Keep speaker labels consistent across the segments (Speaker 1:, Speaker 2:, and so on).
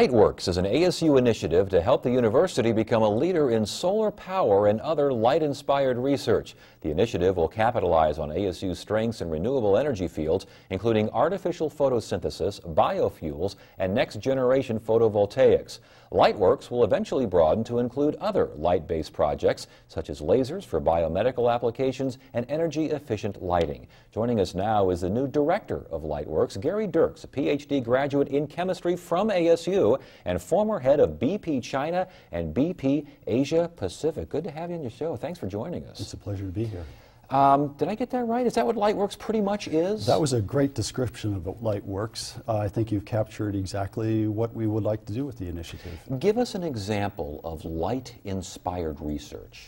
Speaker 1: Lightworks is an ASU initiative to help the university become a leader in solar power and other light-inspired research. The initiative will capitalize on ASU's strengths in renewable energy fields, including artificial photosynthesis, biofuels, and next-generation photovoltaics. Lightworks will eventually broaden to include other light-based projects, such as lasers for biomedical applications and energy-efficient lighting. Joining us now is the new director of Lightworks, Dirks, a PhD graduate in chemistry from ASU and former head of BP China and BP Asia Pacific. Good to have you on your show. Thanks for joining us.
Speaker 2: It's a pleasure to be here.
Speaker 1: Did I get that right? Is that what Lightworks pretty much is?
Speaker 2: That was a great description of what Lightworks. I think you've captured exactly what we would like to do with the initiative.
Speaker 1: Give us an example of light-inspired research.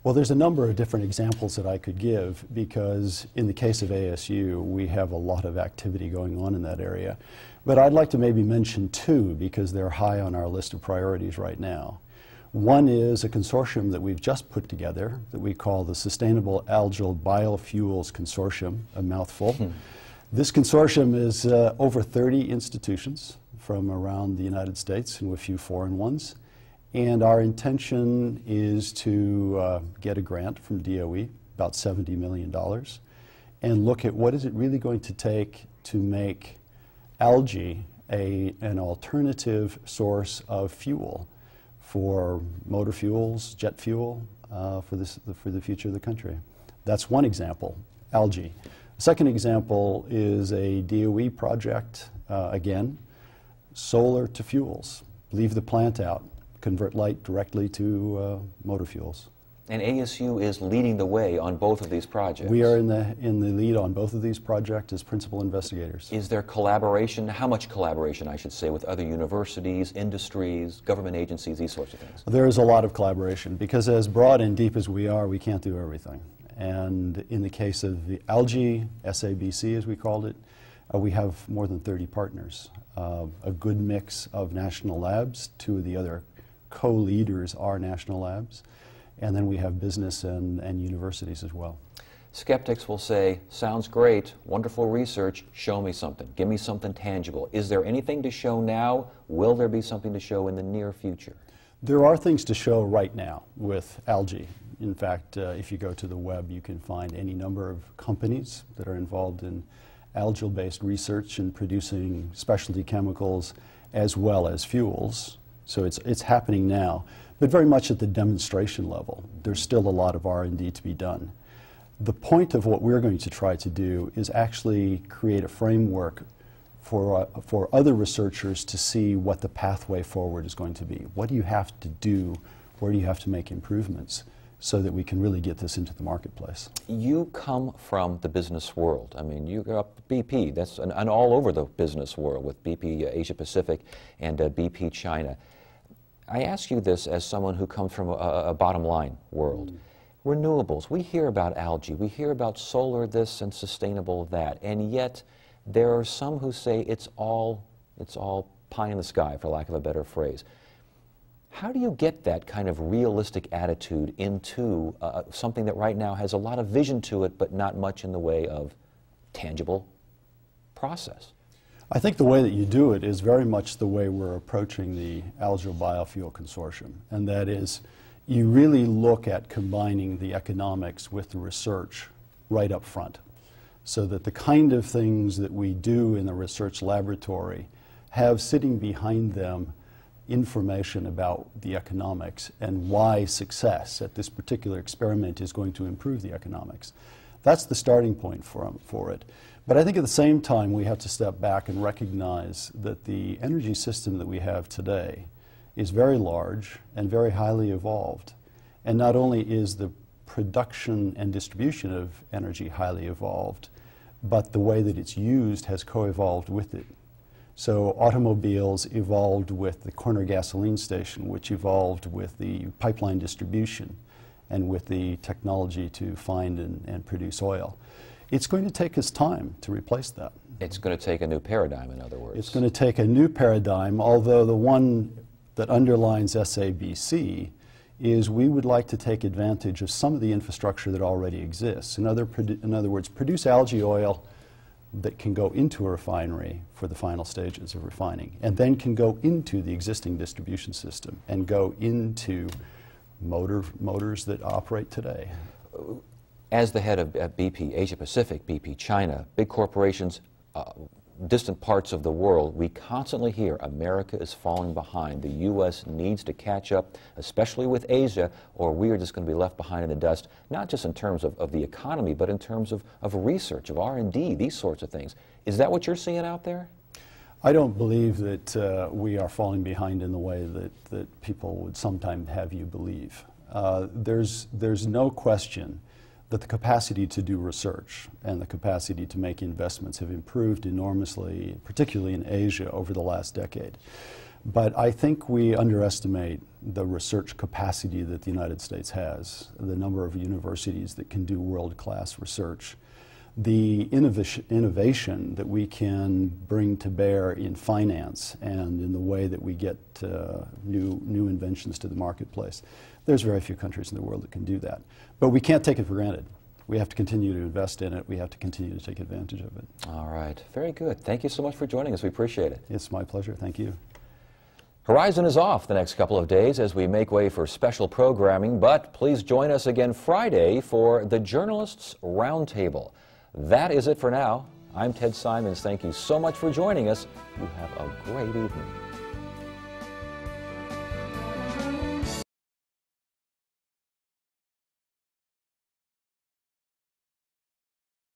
Speaker 2: Well, there's a number of different examples that I could give because in the case of ASU, we have a lot of activity going on in that area. But I'd like to maybe mention two because they're high on our list of priorities right now. One is a consortium that we've just put together that we call the Sustainable Algal Biofuels Consortium, a mouthful. This consortium is over 30 institutions from around the United States and a few foreign ones. And our intention is to get a grant from DOE, about $70 million, and look at what is it really going to take to make algae an alternative source of fuel for motor fuels, jet fuel, for the future of the country. That's one example, algae. The second example is a DOE project, again, solar to fuels. Leave the plant out, convert light directly to motor fuels.
Speaker 1: And ASU is leading the way on both of these projects.
Speaker 2: We are in the lead on both of these projects as principal investigators.
Speaker 1: Is there collaboration, how much collaboration I should say, with other universities, industries, government agencies, these sorts of things?
Speaker 2: There is a lot of collaboration because as broad and deep as we are, we can't do everything. And in the case of the algae, SABC as we called it, we have more than 30 partners. A good mix of national labs. Two of the other co-leaders are national labs. And then we have business and universities as well.
Speaker 1: Skeptics will say, sounds great, wonderful research, show me something, give me something tangible. Is there anything to show now? Will there be something to show in the near future?
Speaker 2: There are things to show right now with algae. In fact, if you go to the web, you can find any number of companies that are involved in algal-based research and producing specialty chemicals as well as fuels. So it's happening now, but very much at the demonstration level. There's still a lot of R&D to be done. The point of what we're going to try to do is actually create a framework for other researchers to see what the pathway forward is going to be. What do you have to do? Where do you have to make improvements so that we can really get this into the marketplace?
Speaker 1: You come from the business world. I mean, you grew up BP, that's and all over the business world with BP Asia Pacific and BP China. I ask you this as someone who comes from a bottom line world. Renewables, we hear about algae, we hear about solar this and sustainable that, and yet there are some who say it's all pie in the sky, for lack of a better phrase. How do you get that kind of realistic attitude into something that right now has a lot of vision to it, but not much in the way of tangible process?
Speaker 2: I think the way that you do it is very much the way we're approaching the Algal Biofuel Consortium, and that is you really look at combining the economics with the research right up front, so that the kind of things that we do in the research laboratory have sitting behind them information about the economics and why success at this particular experiment is going to improve the economics. That's the starting point for it. But I think at the same time we have to step back and recognize that the energy system that we have today is very large and very highly evolved. And not only is the production and distribution of energy highly evolved, but the way that it's used has co-evolved with it. So automobiles evolved with the corner gasoline station, which evolved with the pipeline distribution and with the technology to find and produce oil. It's going to take us time to replace that.
Speaker 1: It's going to take a new paradigm, in other words.
Speaker 2: It's going to take a new paradigm, although the one that underlines SABC is we would like to take advantage of some of the infrastructure that already exists. In other words, produce algae oil, that can go into a refinery for the final stages of refining, and then can go into the existing distribution system and go into motors that operate today.
Speaker 1: As the head of BP Asia Pacific, BP China, big corporations, distant parts of the world, we constantly hear America is falling behind. The U.S. needs to catch up, especially with Asia, or we are just going to be left behind in the dust, not just in terms of the economy, but in terms of research, of R&D, these sorts of things. Is that what you're seeing out there?
Speaker 2: I don't believe that we are falling behind in the way that people would sometimes have you believe. There's no question that the capacity to do research and the capacity to make investments have improved enormously, particularly in Asia, over the last decade. But I think we underestimate the research capacity that the United States has, the number of universities that can do world-class research, the innovation that we can bring to bear in finance and in the way that we get new inventions to the marketplace. There's very few countries in the world that can do that. But we can't take it for granted. We have to continue to invest in it. We have to continue to take advantage of it.
Speaker 1: All right. Very good. Thank you so much for joining us. We appreciate it.
Speaker 2: It's my pleasure. Thank you.
Speaker 1: Horizon is off the next couple of days as we make way for special programming, but please join us again Friday for the Journalists Roundtable. That is it for now. I'm Ted Simons. Thank you so much for joining us. You have a great evening.